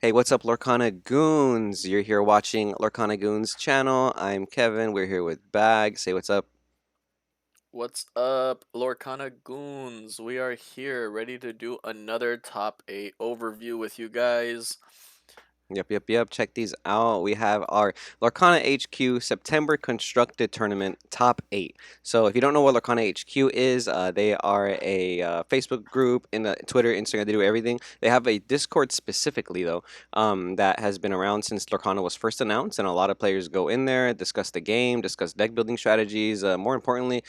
Hey, what's up, Lorcana Goons? You're here watching Lorcana Goons channel. I'm Kevin. We're here with Bag. Say what's up. What's up, Lorcana Goons? We are here ready to do another top 8 overview with you guys. Yep. Check these out. We have our Lorcana HQ September Constructed Tournament Top 8. So if you don't know what Lorcana HQ is, they are a Facebook group, in Twitter, Instagram, they do everything. They have a Discord specifically, though, that has been around since Lorcana was first announced, and a lot of players go in there, discuss the game, discuss deck building strategies. More importantly,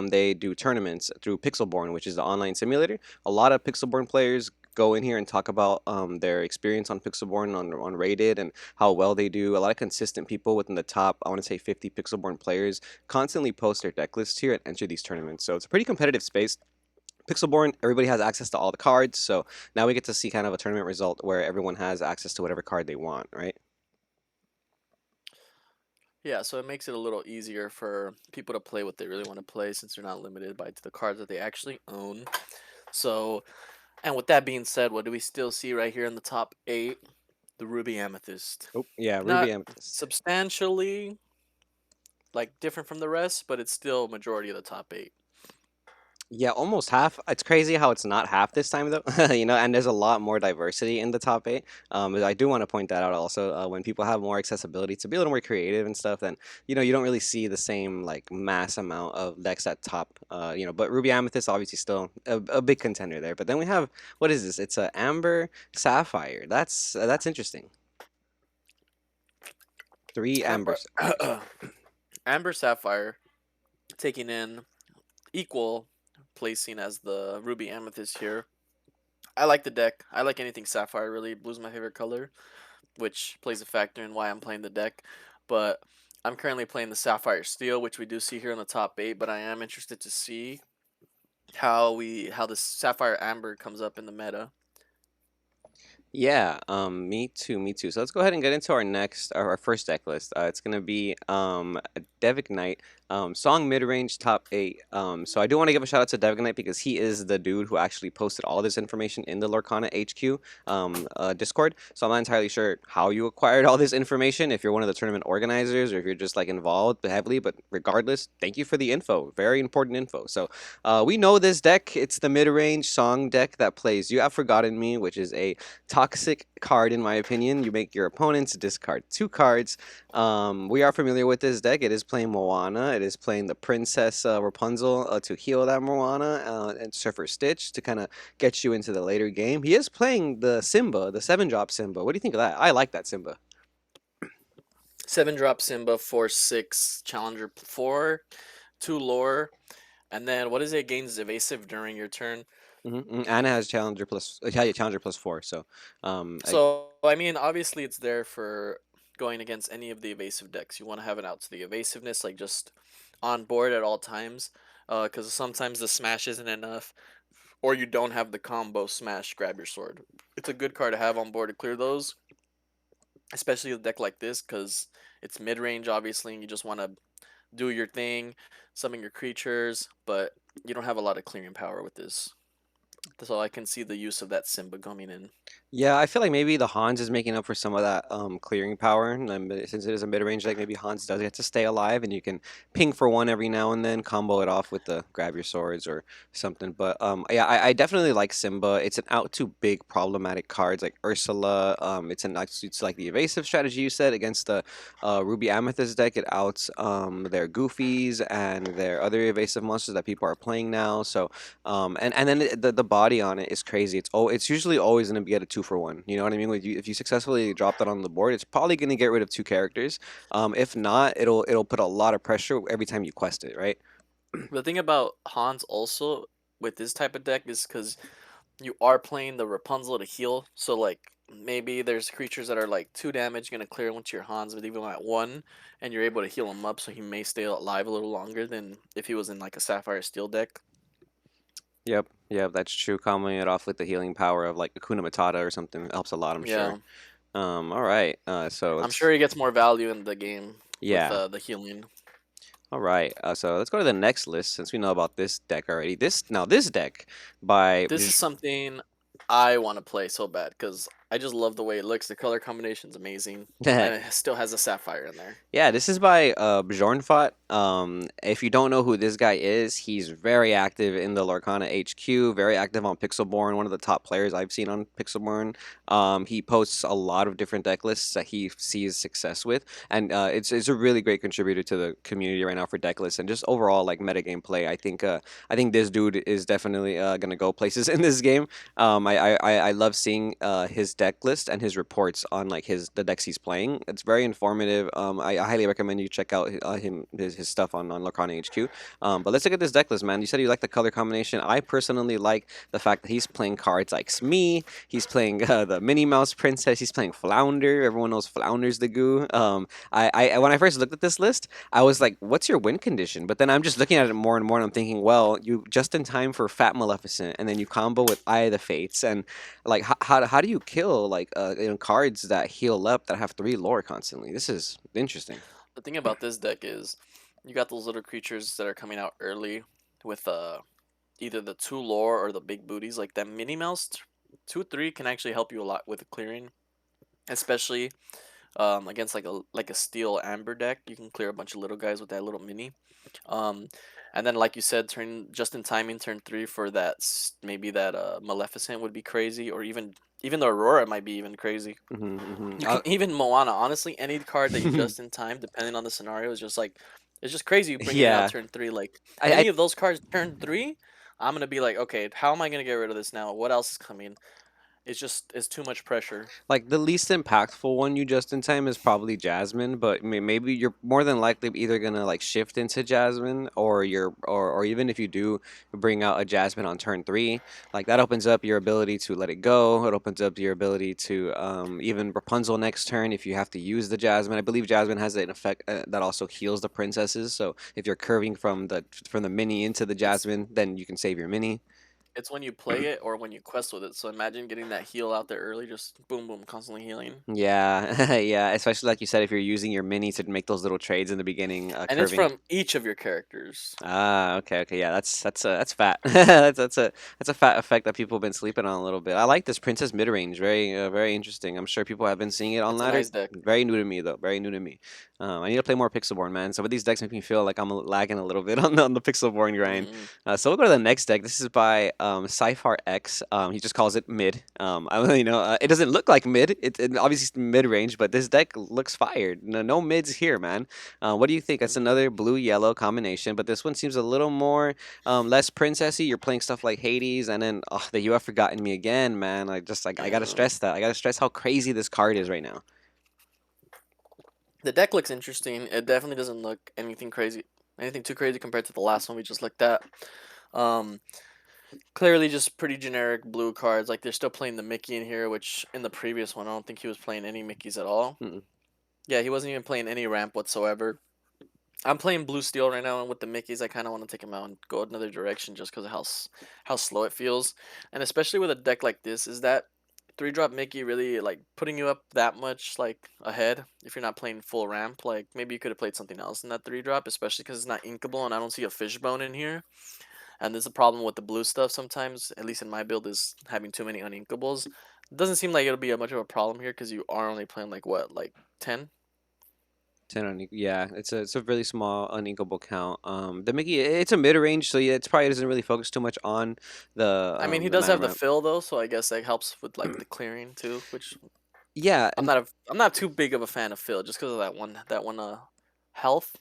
they do tournaments through Pixelborn, which is the online simulator. A lot of Pixelborn players go in here and talk about their experience on Pixelborn on Rated and how well they do. A lot of consistent people within the top, I want to say 50 Pixelborn players, constantly post their deck lists here and enter these tournaments. So it's a pretty competitive space. Pixelborn, everybody has access to all the cards, so now we get to see kind of a tournament result where everyone has access to whatever card they want, right? Yeah, so it makes it a little easier for people to play what they really want to play since they're not limited by the cards that they actually own. So, and with that being said, what do we still see right here in the top 8? The Ruby Amethyst. Oh, yeah, Ruby Not Amethyst. substantially different from the rest, but it's still majority of the top 8. Yeah, almost half. It's crazy how it's not half this time though. And there's a lot more diversity in the top 8. But I do want to point that out also. When people have more accessibility to be a little more creative and stuff, then you don't really see the same like mass amount of decks at top. But Ruby Amethyst obviously still a big contender there. But then we have, what is this? It's a Amber Sapphire. That's interesting. Three Amber Amber Sapphires. Amber Sapphire taking in equal placing as the Ruby Amethyst here. I like the deck. I like anything Sapphire, really. Blue's my favorite color, which plays a factor in why I'm playing the deck. But I'm currently playing the Sapphire Steel, which we do see here in the top 8, but I am interested to see how the Sapphire Amber comes up in the meta. Yeah, me too. So let's go ahead and get into our first deck list. It's gonna be Devic Knight, Song mid range top 8. So I do want to give a shout out to Devic Knight because he is the dude who actually posted all this information in the Lorcana HQ Discord. So I'm not entirely sure how you acquired all this information, if you're one of the tournament organizers or if you're just like involved heavily. But regardless, thank you for the info. Very important info. So we know this deck. It's the mid range Song deck that plays You Have Forgotten Me, which is a toxic card in my opinion. You make your opponents discard 2 cards. We are familiar with this deck. It is playing Moana. It is playing the Princess Rapunzel to heal that Moana, and Surfer Stitch to kind of get you into the later game. He is playing the Simba, the 7-drop Simba. What do you think of that? I like that Simba. 7-drop Simba, 4/6 Challenger 4, 2 lore, and then what is it? Gains evasive during your turn. And it has Challenger plus, yeah, Challenger plus 4. So, I, So, I mean, obviously it's there for going against any of the evasive decks. You want to have it out to the evasiveness, like just on board at all times. Because sometimes the smash isn't enough, or you don't have the combo smash grab your sword. It's a good card to have on board to clear those, especially a deck like this, because it's mid range, obviously, and you just want to do your thing, summon your creatures, but you don't have a lot of clearing power with this. So I can see the use of that Simba coming in. Yeah, I feel like maybe the Hans is making up for some of that clearing power. And since it is a mid-range deck, maybe Hans does get to stay alive, and you can ping for one every now and then, combo it off with the grab your swords or something. But yeah, I definitely like Simba. It's an out to big problematic cards like Ursula. It's like the evasive strategy you said against the Ruby Amethyst deck. It outs their Goofies and their other evasive monsters that people are playing now. So and then the body on it is crazy. It's usually always going to be at a 2-for-1. You know what I mean? If you successfully drop that on the board, it's probably going to get rid of 2 characters. If not, it'll put a lot of pressure every time you quest it, right? The thing about Hans also with this type of deck is because you are playing the Rapunzel to heal, so like maybe there's creatures that are like 2 damage gonna clear once your Hans, but even at 1, and you're able to heal him up, so he may stay alive a little longer than if he was in like a Sapphire Steel deck. Yep, that's true. Comboing it off with the healing power of like Akuna Matata or something helps a lot, I'm sure. Yeah, All right. So I'm sure he gets more value in the game with yeah. the healing. All right. So let's go to the next list since we know about this deck already. This deck by This is something I want to play so bad because I just love the way it looks. The color combination's amazing, and it still has a sapphire in there. Yeah, this is by Bjornfot. If you don't know who this guy is, he's very active in the Lorcana HQ, very active on Pixelborn, one of the top players I've seen on Pixelborn. He posts a lot of different deck lists that he sees success with, and it's a really great contributor to the community right now for deck lists and just overall like metagame play. I think this dude is definitely gonna go places in this game. I love seeing his deck list and his reports on like the decks he's playing. It's very informative. I highly recommend you check out his stuff on Lorcana HQ. But let's look at this deck list, man. You said you like the color combination. I personally like the fact that he's playing cards like Smee. He's playing the Minnie Mouse Princess. He's playing Flounder. Everyone knows Flounder's the goo. When I first looked at this list, I was like, "What's your win condition?" But then I'm just looking at it more and more, and I'm thinking, well, you just in time for Fat Maleficent, and then you combo with Eye of the Fates, and like how do you kill like cards that heal up that have 3 lore constantly? This is interesting. The thing about this deck is, you got those little creatures that are coming out early with either the two lore or the big booties. Like that Minnie Mouse 2/3 can actually help you a lot with clearing, especially against like a steel amber deck. You can clear a bunch of little guys with that little mini. Um, and then like you said, turn just in timing, turn 3 for that maybe that Maleficent would be crazy, or even the Aurora might be even crazy. You can even Moana. Honestly, any card that you just in time, depending on the scenario, is just like it's just crazy. You bringing it out Yeah, turn 3. Like I any of those cards turn 3, I'm gonna be like, okay, how am I gonna get rid of this now? What else is coming? It's too much pressure. like the least impactful one you just in time is probably Jasmine, but maybe you're more than likely either gonna like shift into Jasmine, or or even if you do bring out a Jasmine on turn 3, like that opens up your ability to let it go. It opens up your ability to even Rapunzel next turn if you have to use the Jasmine. I believe Jasmine has an effect that also heals the princesses. So if you're curving from the mini into the It's Jasmine, then you can save your mini. it's when you play it or when you quest with it. So imagine getting that heal out there early, just boom boom, constantly healing. Yeah, yeah. Especially like you said, if you're using your mini to make those little trades in the beginning, And it's curving. from each of your characters. Ah, okay, okay, yeah. That's fat. That's a fat effect that people have been sleeping on a little bit. I like this Princess mid range. Very interesting. I'm sure people have been seeing it on It's a ladder. nice deck. Very new to me though. Very new to me. I need to play more Pixelborn, man. Some of these decks make me feel like I'm lagging a little bit on the Pixelborn grind. Mm-mm. So we'll go to the next deck. This is by Sapphire X. He just calls it mid. It doesn't look like mid. It obviously mid range, but this deck looks fired. No mids here, man. What do you think? That's Mm-mm. another blue yellow combination, but this one seems a little more less princessy. You're playing stuff like Hades, and then the you have forgotten me again, man. I gotta Yeah. stress that. I gotta stress how crazy this card is right now. The deck looks interesting. It definitely doesn't look anything too crazy compared to the last one we just looked at. Um, Clearly just pretty generic blue cards. Like they're still playing the Mickey in here, which in the previous one I don't think he was playing any Mickeys at all. Mm-mm. Yeah, he wasn't even playing any ramp whatsoever. I'm playing blue steel right now, and with the Mickeys, I kind of want to take him out and go another direction just because of how slow it feels, and especially with a deck like this, is that 3 drop Mickey really like putting you up that much like ahead if you're not playing full ramp? Like maybe you could have played something else in that 3 drop, especially because it's not inkable, and I don't see a fishbone in here. And there's a problem with the blue stuff sometimes, at least in my build, is having too many uninkables. It doesn't seem like it'll be a much of a problem here because you are only playing like what, like 10? Yeah, it's a really small uninkable count. The Mickey, it's a mid range, so yeah, it's probably doesn't really focus too much on I mean, he the does mana have the ramp. fill though, so I guess that helps with like the clearing too. Which Yeah, and I'm not too big of a fan of fill just because of that one health.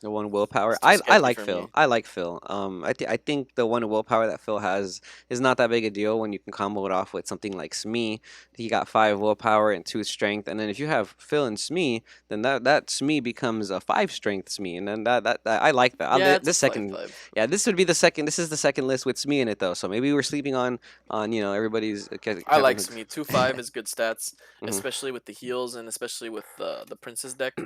the one willpower. It's too I sketchy like for Phil. me. I like Phil. I think the one willpower that Phil has is not that big a deal when you can combo it off with something like Smee. He got 5 willpower and 2 strength, and then if you have Phil and Smee, then that Smee becomes a 5 strength Smee, and then I like that. Yeah, it's a This five second, five. yeah, this would be the second. This is the second list with Smee in it though, so maybe we're sleeping on everybody's I Kevin like Hook's. me 2/5 is good stats, Mhm. especially with the heals and especially with the princess deck.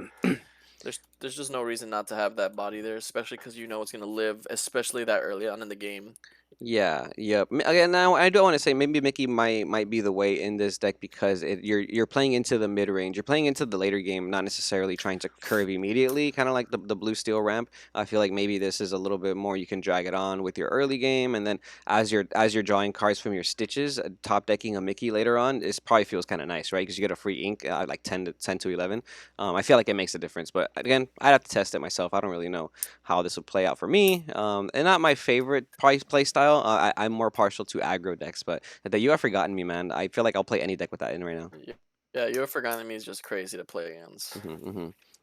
There's just no reason not to have that body there, especially because you know it's gonna live, especially that early on in the game. Yeah, yep. Again, now I don't want to say maybe Mickey might be the way in this deck because you're playing into the mid range. You're playing into the later game, not necessarily trying to curve immediately, kind of like the blue steel ramp. I feel like maybe this is a little bit more you can drag it on with your early game, and then as you're drawing cards from your stitches, top decking a Mickey later on, this probably feels kind of nice, right? Because you get a free ink, like 10 to 11. I feel like it makes a difference, but again, I'd have to test it myself. I don't really know how this would play out for me. And not my favorite price play style. I'm more partial to aggro decks, but that you have forgotten me, man. I feel like I'll play any deck with that in right now. Yeah, yeah, you have forgotten me is just crazy to play against.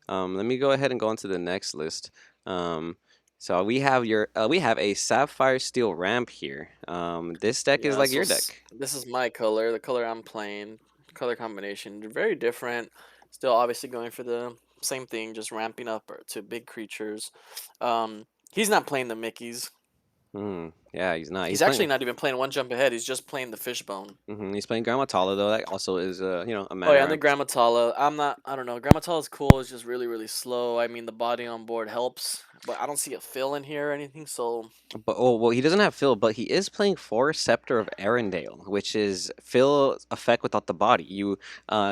Let me go ahead and go on to the next list. Um, so we have a Sapphire Steel Ramp here. This deck is Yeah, like so your deck. this is my color, the color I'm playing, color combination. They're very different. Still, obviously going for the same thing, just ramping up to big creatures. He's not playing the Mickeys. Yeah, he's not. He's He's actually playing. not even playing one jump ahead. He's just playing the fishbone. He's playing Grammatala though. That also is a Oh mana yeah, and the ramp. Grammatala. I'm not. I don't know. Grammatala's cool. It's just really, really slow. I mean, the body on board helps, but I don't see a fill in here or anything. So But oh well, he doesn't have Phil, but he is playing for Scepter of Arendelle, which is Phil effect without the body. You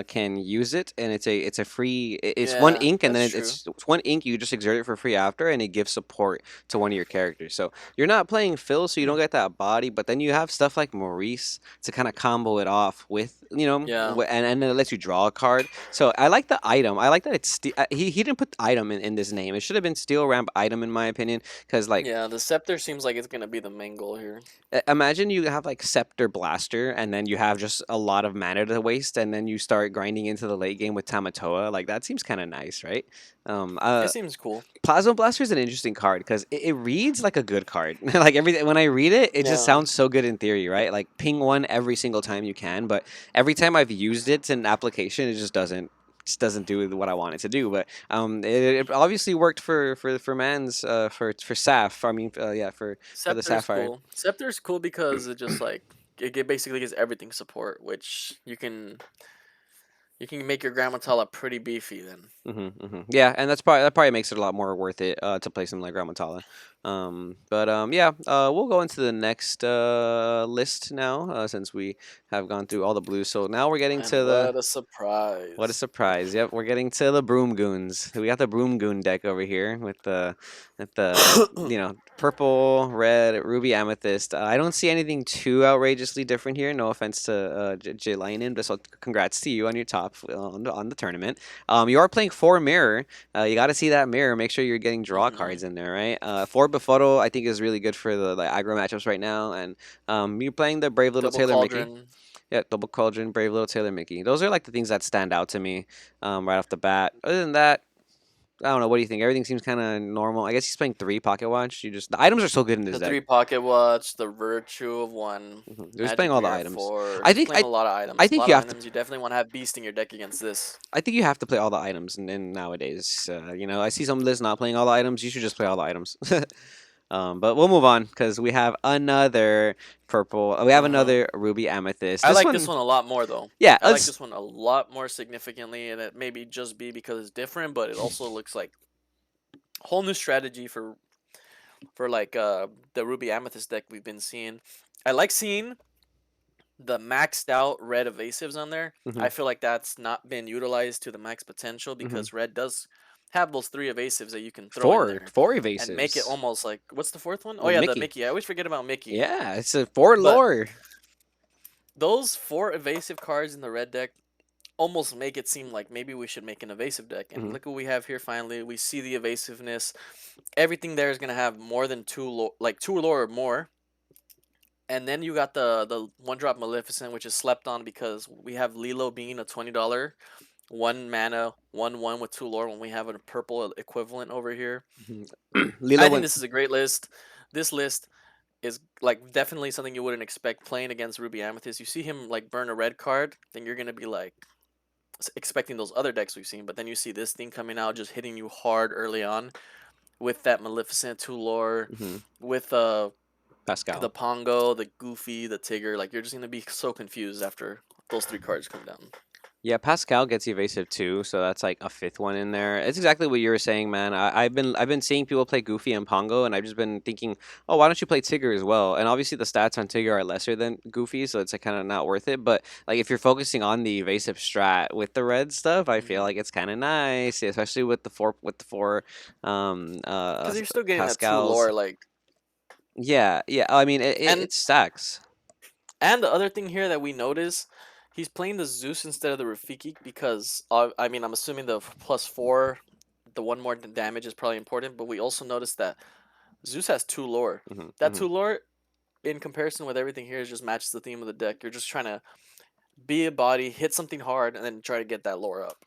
can use it, and it's a free. It's one yeah, ink, and that's then true. it's one ink. You just exert it for free after, and it gives support to one of your characters. So you're not playing Phil, so you don't get that body. But then you have stuff like Maurice to kind of combo it off with, Yeah, and then it lets you draw a card. So I like the item. I like that it's he didn't put item in this name. It should have been Steel Ramp item in my opinion, because like. yeah. The scepter seems like it's gonna be the main goal here. Imagine you have like Scepter Blaster, and then you have just a lot of mana to waste, and then you start grinding into the late game with Tamatoa. Like that seems kind of nice, right? Um, It uh, seems cool. Plasma Blaster is an interesting card because it reads like a good card. Like every when I read it, it just Yeah. sounds so good in theory, right? Like ping one every single time you can, but every time I've used it in application, it just doesn't do what I want it to do. But it obviously worked for Mans for Saf. I mean, yeah, for the Scepter's Sapphire. cool. Scepter's cool because it just like basically gives everything support, which you can make your Grammatala pretty beefy then. Yeah, and that probably makes it a lot more worth it to play something like Ramatala. But yeah, we'll go into the next list now since we have gone through all the blues. So now we're getting And to the what a what a surprise. surprise! Yep, we're getting to the Broom Goons. We got the Broom Goon deck over here with the purple, red, ruby, amethyst. I don't see anything too outrageously different here. No offense to J Linen, but so congrats to you on your top on the tournament. You are playing four mirror. You got to see that mirror. Make sure you're getting draw hmm cards in there, right? Four Befuddle I think is really good for the aggro matchups right now, and you're playing the Brave Little Double Tailor Mickey. Cauldron. Yeah, Double Cauldron, Brave Little Tailor Mickey. Those are like the things that stand out to me right off the bat. Other than that, I don't know. What do you think? Everything seems kind of normal. I guess he's playing three Pocket Watch. The items are so good in this The deck. three pocket watch, the virtue of one, He's playing magic all the mirror items. four. I He's think playing I a lot of I items. A think lot you of have to. items. You definitely want to have beast in your deck against this. I think you have to play all the items in nowadays. I see some lists not playing all the items. You should just play all the items. But we'll move on because we have another purple. We have Uh huh. another ruby amethyst. I This like this one, one a lot more though. yeah. I like Let's. this one a lot more significantly, and it maybe just be because it's different, but it also looks like a whole new strategy for like the Ruby Amethyst deck we've been seeing. I like seeing the maxed out red evasives on there. hmm I feel like that's not been utilized to the max potential hmm because red does have those three evasives that you can throw in Four, there four and make it evasives. almost like what's the fourth one? Oh Well, yeah, the Mickey. Mickey. I always forget about Mickey. Yeah, it's a four But lore. those four evasive cards in the red deck almost make it seem like maybe we should make an evasive deck. And hmm look what we have here finally. We see the evasiveness. Everything there is gonna have more than like two lore or more. And then you got the one drop Maleficent, which is slept on because we have Lilo being a $20 one mana 1/1 with two lore when we have a purple equivalent over here. Lilo I think went. this is a great list. This list is like definitely something you wouldn't expect playing against Ruby Amethyst. You see him like burn a red card, then you're gonna be like expecting those other decks we've seen, but then you see this thing coming out just hitting you hard early on with that Maleficent two lore, hmm with the Pascal. Pongo, the Goofy, the Tigger. Like you're just gonna be so confused after those three cards come down. Yeah, Pascal gets evasive too, so that's like a fifth one in there. It's exactly what you were saying, man. I've been seeing people play Goofy and Pongo, and I've just been thinking, oh, why don't you play Tigger as well? And obviously the stats on Tigger are lesser than Goofy, so it's like kind of not worth it. But like if you're focusing on the evasive strat with the red stuff, I feel Mhm. like it's kind of nice, especially with the four Because you're still getting that 2 Pascals. lore, like Yeah, yeah. I mean, and it stacks. the other thing here that we notice, he's playing the Zeus instead of the Rafiki because, I mean, I'm assuming the +4, the one more damage is probably important, but we also noticed that Zeus has 2 lore. Hmm, That hmm. 2 lore, in comparison with everything here, just matches the theme of the deck. You're just trying to be a body, hit something hard, and then try to get that lore up.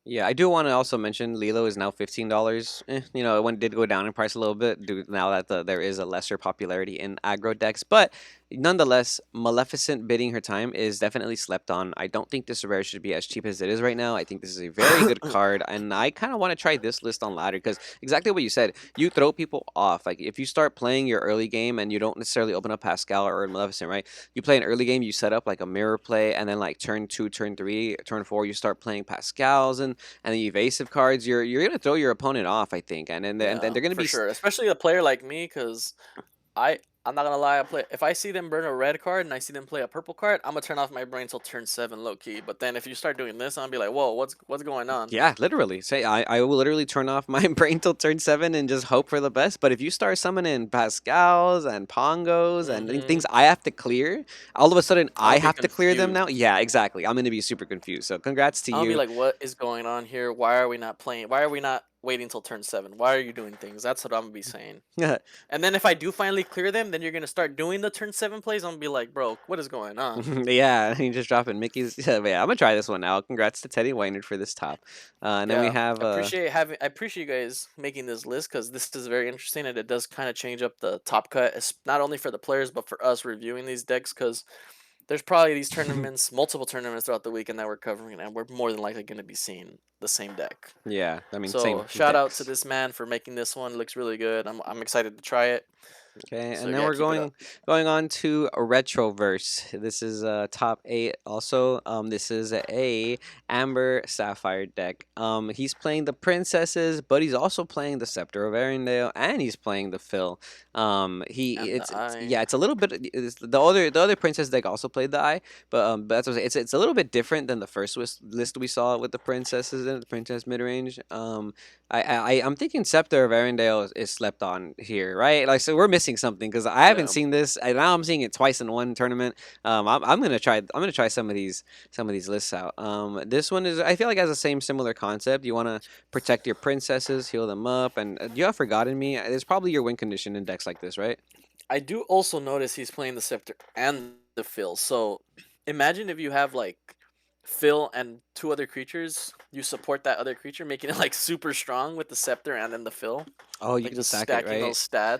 Yeah, I do want to also mention Lilo is now $15. You know, it did go down in price a little bit now that there is a lesser popularity in aggro decks, but nonetheless, Maleficent bidding her time is definitely slept on. I don't think this rare should be as cheap as it is right now. I think this is a very good card, and I kind of want to try this list on ladder because exactly what you said, you throw people off. Like if you start playing your early game and you don't necessarily open up Pascal or Maleficent, right? You play an early game, you set up like a mirror play, and then like turn two, turn three, turn four, you start playing Pascals and the evasive cards, you're gonna throw your opponent off, I think, and then Yeah, they're gonna for be sure. Especially a player like me, because I'm not gonna lie. I play if I see them burn a red card and I see them play a purple card, I'm gonna turn off my brain till turn 7, low key. But then if you start doing this, I'm gonna be like, whoa, what's going on? yeah, literally. Say I will literally turn off my brain till turn 7 and just hope for the best. But if you start summoning Pascals and Pongos and things Hmm. I have to clear, all of a sudden I'm I gonna be have to clear them now. confused. Yeah, exactly. I'm gonna be super confused. So congrats to I'm gonna be you. like, what is going on here? Why are we not playing? Why are we not waiting till turn 7? Why are you doing things? That's what I'm gonna be saying. And then if I do finally clear them, then you're gonna start doing the turn 7 plays. I'm gonna be like, bro, what is going on? Yeah, you just dropping Mickey's. Yeah, but yeah, I'm gonna try this one now. Congrats to Teddy Wynard for this top. And then we Yeah, have I appreciate you guys making this list because this is very interesting and it does kind of change up the top cut, not only for the players but for us reviewing these decks because there's probably these tournaments, multiple tournaments throughout the weekend that we're covering, and we're more than likely going to be seeing the same deck. yeah, I mean same So shout out to decks. this man for making this one. It looks really good. I'm excited to try it. Okay, So and then yeah, we're keep it up. going on to a Retroverse. This is top 8 also. This is a Amber Sapphire deck. He's playing the princesses, but he's also playing the Scepter of Arendelle, and he's playing the Phil. He And the eye. yeah, it's a little bit the other princess deck also played the Eye, but that's what I'm saying. It's a little bit different than the first list we saw with the princesses and the princess mid range. I'm thinking Scepter of Arendelle is slept on here, right? Like, so we're missing something because I haven't Yeah. seen this. And now I'm seeing it twice in one tournament. I'm gonna try. I'm gonna try some of these lists out. This one is I feel like has the same similar concept. You want to protect your princesses, heal them up, and you have Forgotten Me. There's probably your win condition in decks like this, right? I do also notice he's playing the scepter and the Phil. So imagine if you have like Phil and two other creatures, you support that other creature, making it like super strong with the scepter and then the Phil. Oh, you Like can just stack it, stacking right? those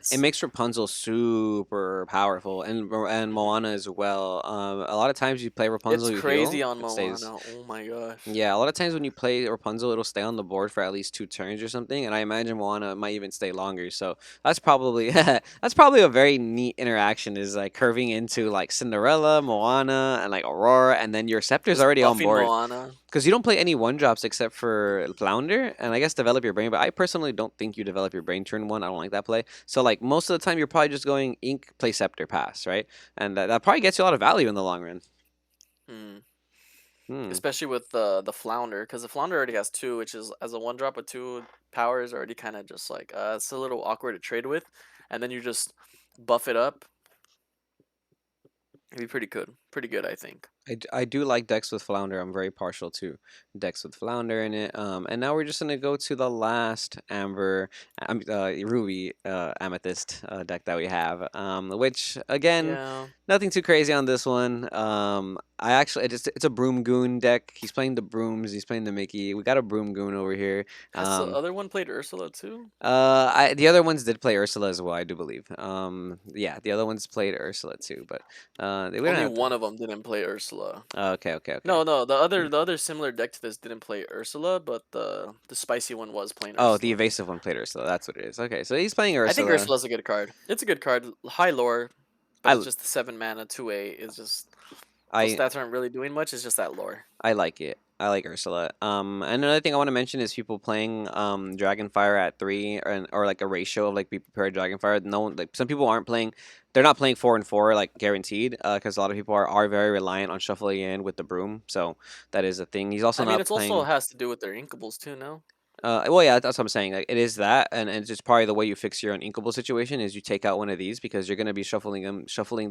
It stats. makes Rapunzel super powerful, and Hmm. Moana as well. A lot of times you play It's Rapunzel, you crazy heal, on it stays. Moana. Oh my gosh. Yeah, a lot of times when you play Rapunzel, it'll stay on the board for at least 2 turns or something, and I imagine Moana might even stay longer. So that's probably that's probably a very neat interaction. Is like curving into like Cinderella, Moana, and like Aurora, and then your Scepter's Just already on buffing board Moana. because you don't play any one drops except for Flounder, and I guess develop your brain. But I personally don't think you develop your brain turn one. I don't like that play. So like most of the time, you're probably just going Ink, play Scepter, pass, right? And that probably gets you a lot of value in the long run. Hmm. Hmm. Especially with the Flounder, because the Flounder already has two, which is as a one drop with two powers already kind of just like it's a little awkward to trade with, and then you just buff it up. It'd be pretty good, I think. I do like decks with Flounder. I'm very partial to decks with Flounder in it. And now we're just gonna go to the last Amber, Ruby, Amethyst deck that we have. Which again, Yeah, nothing too crazy on this one. I actually it's a Broom Goon deck. He's playing the Brooms. He's playing the Mickey. We got a Broom Goon over here. has the Um, other one played Ursula too? the other ones did play Ursula as well, I do believe. Yeah, the other ones played Ursula too, but we don't Only have to. one of them didn't play Ursula. Okay, okay, okay. No, no, the other similar deck to this didn't play Ursula, but the spicy one was playing Oh, the Ursula. evasive one played Ursula. That's what it is. Okay, so he's playing I think Ursula. Ursula's a good card. It's a good card, high lore, but it's I just the 7 mana 2/8. It's just those I stats aren't really doing much. It's just that lore. I like it. I like Ursula. And another thing I want to mention is people playing Dragonfire at three, or like a ratio of like be prepared Dragonfire. No one, like some people aren't playing. They're not playing 4 and 4 like guaranteed, because a lot of people are very reliant on shuffling in with the broom. So that is a thing. He's also I mean, not it's also playing. has to do with their inkables too, no? Well, yeah, that's what I'm saying. Like, it is that, and it's just probably the way you fix your uninkable situation is you take out one of these because you're gonna be shuffling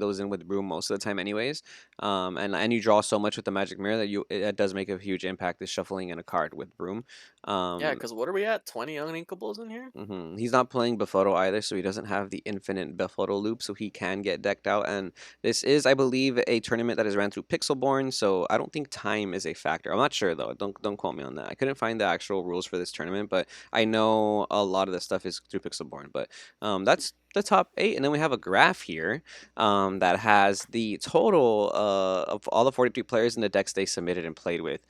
those in with broom most of the time, anyways. And you draw so much with the magic mirror that it does make a huge impact. Is shuffling in a card with broom. Yeah, Um, because what are we at? 20 uninkables in here? He's not playing Befoto either, so he doesn't have the infinite Befoto loop, so he can get decked out. And this is, I believe, a tournament that is ran through Pixelborn, so I don't think time is a factor. I'm not sure though. Don't quote me on that. I couldn't find the actual rules for this tournament, but I know a lot of the stuff is through Pixelborn. But that's the top eight, and then we have a graph here that has the total of all the 43 players in the decks they submitted and played with.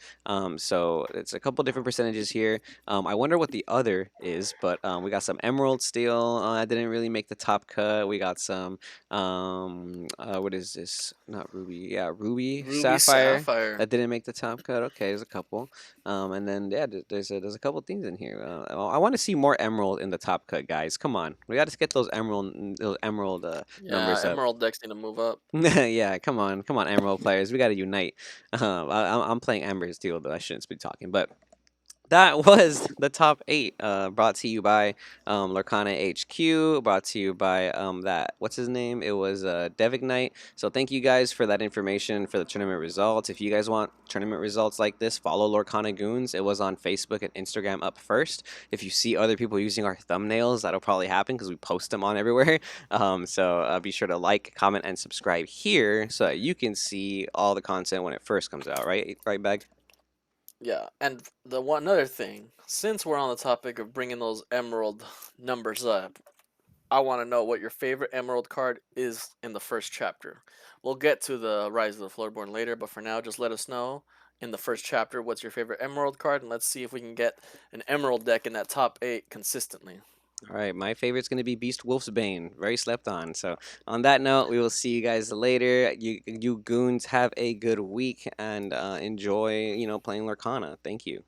So it's a couple different percentages here. I wonder what the other is, but we got some Emerald Steel that didn't really make the top cut. We got some, what is this? Not Ruby. Yeah, Ruby Ruby Sapphire Sapphire. that didn't make the top cut. Okay, there's a couple. And then yeah, there's a couple things in here. I want to see more Emerald in the top cut, guys. Come on, we got to get those Emerald Yeah, numbers up. Emerald decks need to move up. Yeah, come on, Emerald players. We got to unite. I'm playing Amber Steel, though I shouldn't be talking, but that was the top eight, brought to you by Lorcana HQ, brought to you by that what's his name? It was Devignite. So thank you guys for that information for the tournament results. If you guys want tournament results like this, follow Lorcana Goons. It was on Facebook and Instagram up first. If you see other people using our thumbnails, that'll probably happen because we post them on everywhere. So be sure to like, comment, and subscribe here so that you can see all the content when it first comes out. Right, Bag? Yeah, and the one other thing, since we're on the topic of bringing those Emerald numbers up, I want to know what your favorite Emerald card is in the first chapter. We'll get to the Rise of the Floorborn later, but for now, just let us know in the first chapter what's your favorite Emerald card, and let's see if we can get an Emerald deck in that top 8 consistently. All right, my favorite's going to be Beast Wolf's Bane. Very slept on. So, on that note, we will see you guys later. You goons have a good week and enjoy, playing Lorcana. Thank you.